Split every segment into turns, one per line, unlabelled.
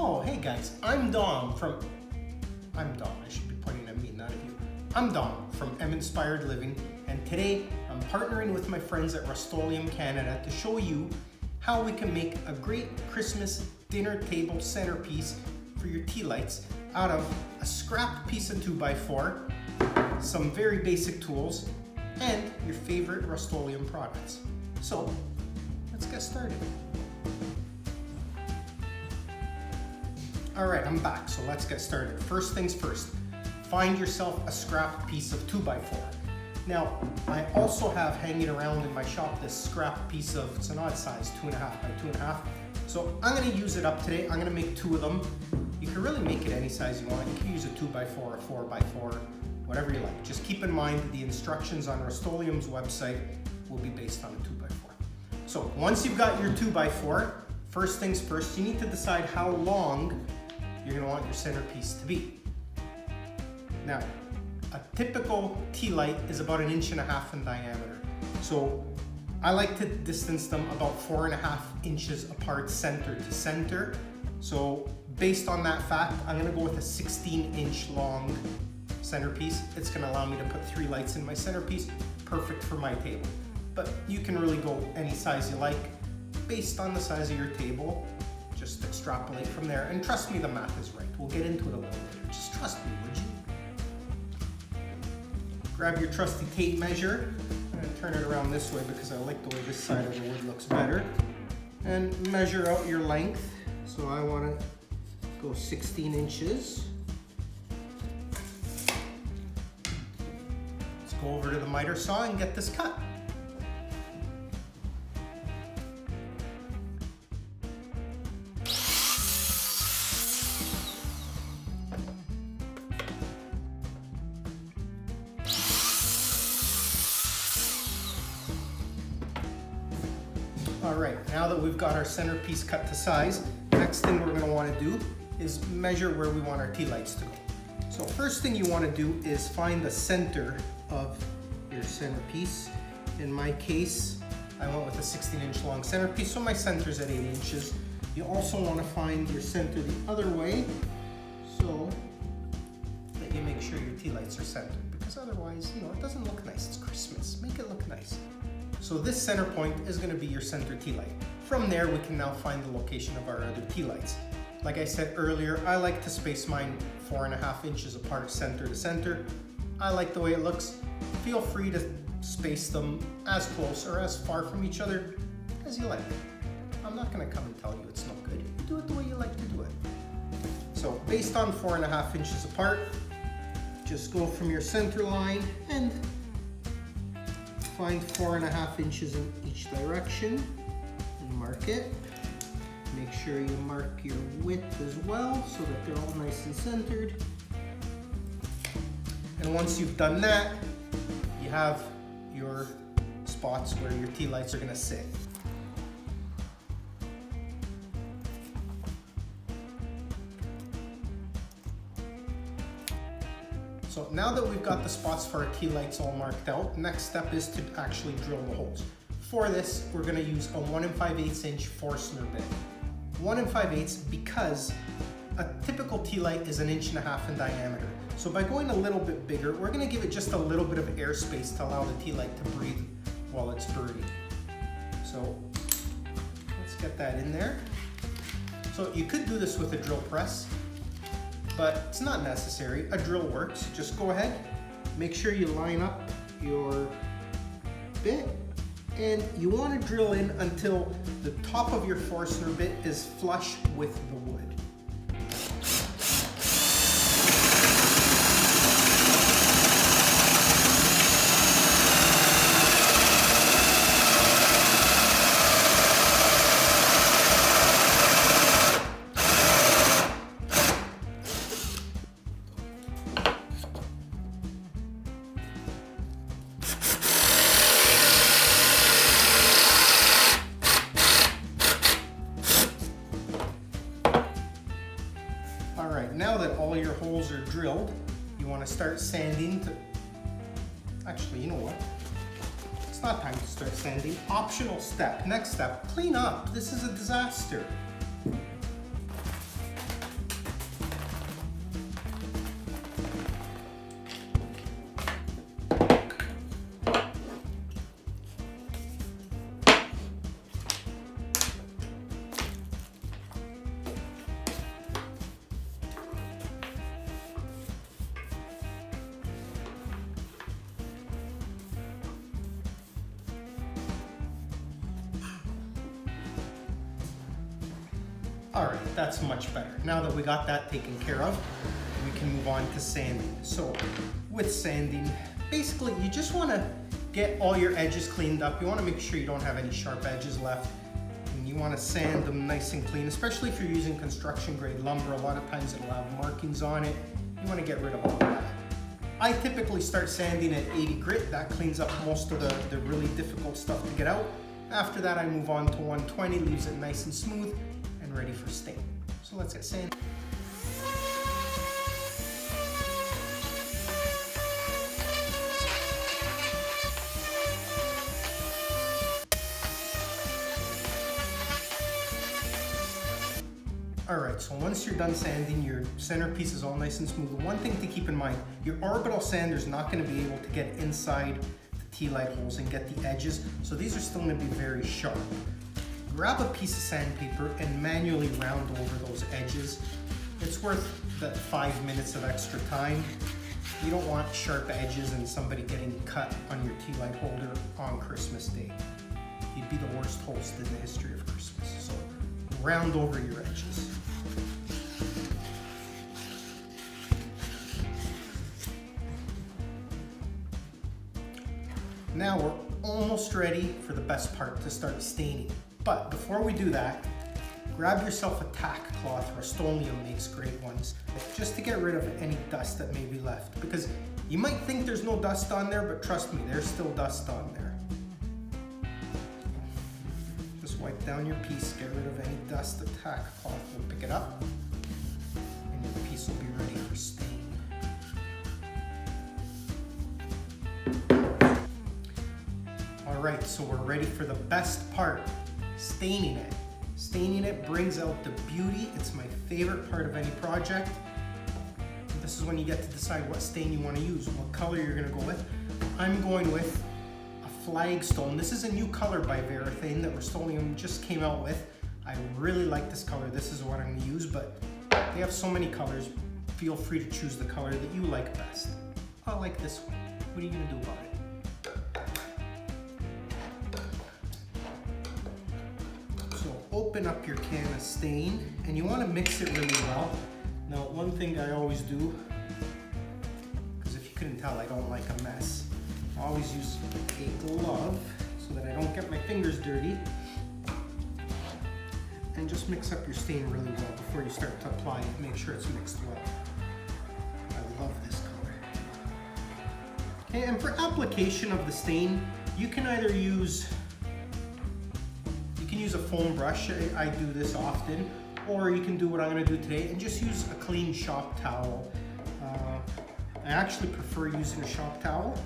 Oh, hey guys, I'm Dom, I should be pointing at me, not at you. I'm Dom from Inspired Living, and today I'm partnering with my friends at Rustoleum Canada to show you how we can make a great Christmas dinner table centerpiece for your tea lights out of a scrap piece of 2x4, some very basic tools, and your favorite Rustoleum products. So, let's get started. All right, I'm back, so let's get started. First things first, find yourself a scrap piece of 2x4. Now, I also have hanging around in my shop this scrap piece of, it's an odd size, 2.5 by 2.5. So I'm gonna use it up today. I'm gonna make 2 of them. You can really make it any size you want. You can use a 2x4, a 4x4, whatever you like. Just keep in mind the instructions on Rustoleum's website will be based on a 2x4. So once you've got your 2x4, first things first, you need to decide how long you're gonna want your centerpiece to be. Now, a typical tea light is about 1.5 inches in diameter. So I like to distance them about 4.5 inches apart, center to center. So based on that fact, I'm gonna go with a 16-inch long centerpiece. It's gonna allow me to put 3 lights in my centerpiece, perfect for my table. But you can really go any size you like based on the size of your table. Just extrapolate from there, and trust me, the math is right. We'll get into it a little later. Just trust me, would you? Grab your trusty tape measure. I'm gonna turn it around this way because I like the way this side of the wood looks better. And measure out your length. So I wanna go 16 inches. Let's go over to the miter saw and get this cut. All right, now that we've got our centerpiece cut to size, next thing we're gonna wanna do is measure where we want our tea lights to go. So first thing you wanna do is find the center of your centerpiece. In my case, I went with a 16-inch long centerpiece, so my center's at 8 inches. You also wanna find your center the other way, so that you make sure your tea lights are centered, because otherwise, it doesn't look nice. It's Christmas, make it look nice. So this center point is going to be your center tea light. From there, we can now find the location of our other tea lights. Like I said earlier, I like to space mine 4.5 inches apart, center to center. I like the way it looks. Feel free to space them as close or as far from each other as you like. I'm not going to come and tell you it's no good. Do it the way you like to do it. So based on 4.5 inches apart, just go from your center line and find 4.5 inches in each direction and mark it. Make sure you mark your width as well so that they're all nice and centered. And once you've done that, you have your spots where your tea lights are gonna sit. So now that we've got the spots for our tea lights all marked out, next step is to actually drill the holes. For this, we're gonna use a 1 5/8 inch Forstner bit. 1 5/8 because a typical tea light is 1.5 inches in diameter. So by going a little bit bigger, we're gonna give it just a little bit of airspace to allow the tea light to breathe while it's burning. So let's get that in there. So you could do this with a drill press, but it's not necessary. A drill works. Just go ahead, make sure you line up your bit, and you want to drill in until the top of your Forstner bit is flush with the wood. Now that all your holes are drilled, you want to start sanding to... Actually, you know what? It's not time to start sanding. Optional step. Next step, clean up. This is a disaster. All right, that's much better. Now that we got that taken care of, we can move on to sanding. So with sanding, basically you just want to get all your edges cleaned up. You want to make sure you don't have any sharp edges left. And you want to sand them nice and clean, especially if you're using construction grade lumber. A lot of times it'll have markings on it. You want to get rid of all of that. I typically start sanding at 80 grit. That cleans up most of the really difficult stuff to get out. After that, I move on to 120, leaves it nice and smooth and ready for stain. So let's get sanded. Alright, so once you're done sanding, your centerpiece is all nice and smooth. One thing to keep in mind, your orbital sander is not going to be able to get inside the Tealight holes and get the edges, so these are still going to be very sharp. Grab a piece of sandpaper and manually round over those edges. It's worth that 5 minutes of extra time. You don't want sharp edges and somebody getting cut on your Tealight holder on Christmas Day. You'd be the worst host in the history of Christmas. So round over your edges. Now we're almost ready for the best part, to start staining. But before we do that, grab yourself a tack cloth. Rustoleum makes great ones, just to get rid of any dust that may be left. Because you might think there's no dust on there, but trust me, there's still dust on there. Just wipe down your piece, get rid of any dust. The tack cloth will pick it up, and your piece will be ready for stain. Alright, so we're ready for the best part, staining it. Staining it brings out the beauty. It's my favorite part of any project. This is when you get to decide what stain you want to use, what color you're going to go with. I'm going with a flagstone. This is a new color by Varathane that Rustoleum just came out with. I really like this color. This is what I'm going to use, but they have so many colors. Feel free to choose the color that you like best. I like this one. What are you going to do about it? Open up your can of stain, and you want to mix it really well. Now, one thing I always do, because if you couldn't tell, I don't like a mess, I always use a glove so that I don't get my fingers dirty, and just mix up your stain really well before you start to apply it. Make sure it's mixed well. I love this color. Okay, and for application of the stain, you can either use a foam brush. I do this often, or you can do what I'm going to do today and just use a clean shop towel. I actually prefer using a shop towel.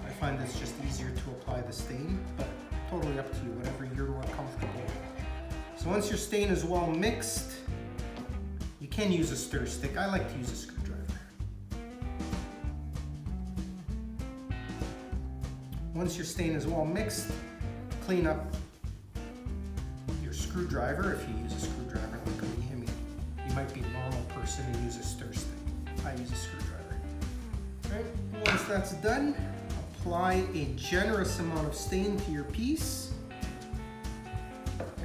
I find it's just easier to apply the stain, but totally up to you, whatever you're more comfortable with. So once your stain is well mixed, you can use a stir stick. I like to use a screwdriver. Once your stain is well mixed, clean up screwdriver. If you use a screwdriver like me, I mean, you might be a normal person and use a stir stick. I use a screwdriver. Right? Once that's done, apply a generous amount of stain to your piece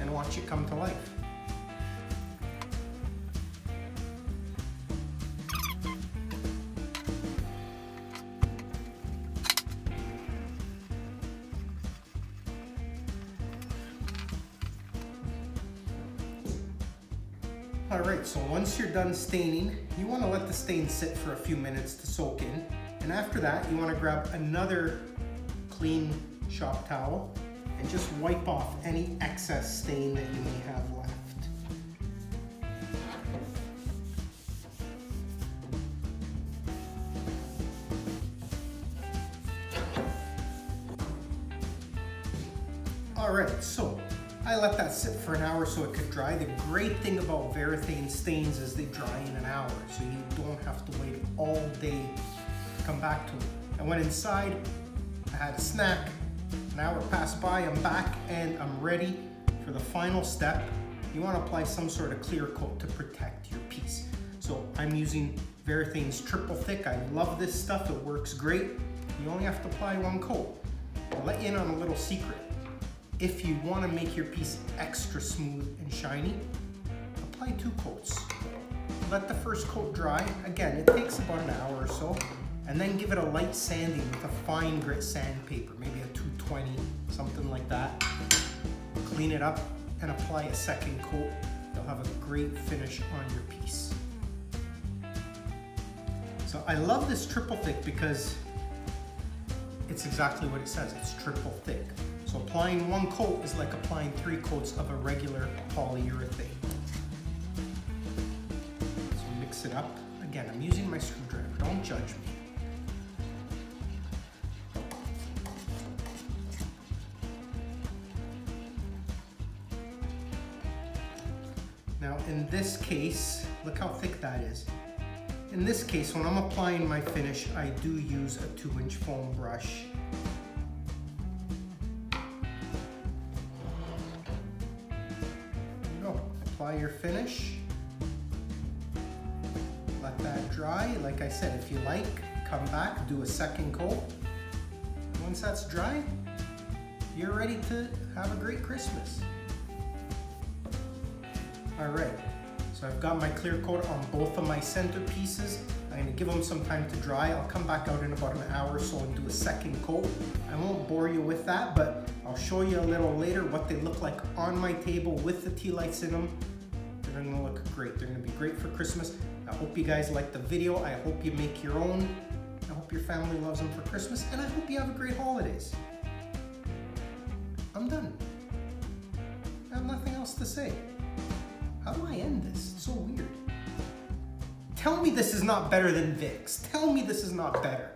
and watch it come to life. Alright, so once you're done staining, you want to let the stain sit for a few minutes to soak in. And after that, you want to grab another clean shop towel and just wipe off any excess stain that you may have left. Alright, so I let that sit for an hour so it could dry. The great thing about Varathane stains is they dry in an hour, so you don't have to wait all day to come back to it. I went inside, I had a snack, an hour passed by, I'm back, and I'm ready for the final step. You want to apply some sort of clear coat to protect your piece. So I'm using Varathane's Triple Thick. I love this stuff, it works great. You only have to apply one coat. I'll let you in on a little secret. If you want to make your piece extra smooth and shiny, apply 2 coats. Let the first coat dry. Again, it takes about an hour or so. And then give it a light sanding with a fine grit sandpaper, maybe a 220, something like that. Clean it up and apply a second coat. You'll have a great finish on your piece. So I love this triple thick because it's exactly what it says, it's triple thick. So applying 1 coat is like applying 3 coats of a regular polyurethane. So mix it up. Again, I'm using my screwdriver, don't judge me. Now in this case, look how thick that is. In this case, when I'm applying my finish, I do use a 2-inch foam brush. There you go. Apply your finish. Let that dry. Like I said, if you like, come back, do a second coat. Once that's dry, you're ready to have a great Christmas. All right, so I've got my clear coat on both of my center pieces. I'm gonna give them some time to dry. I'll come back out in about an hour or so and do a second coat. I won't bore you with that, but I'll show you a little later what they look like on my table with the tea lights in them. They're gonna look great. They're gonna be great for Christmas. I hope you guys like the video. I hope you make your own. I hope your family loves them for Christmas, and I hope you have a great holidays. I'm done. I have nothing else to say. How do I end this? It's so weird. Tell me this is not better than Vicks. Tell me this is not better.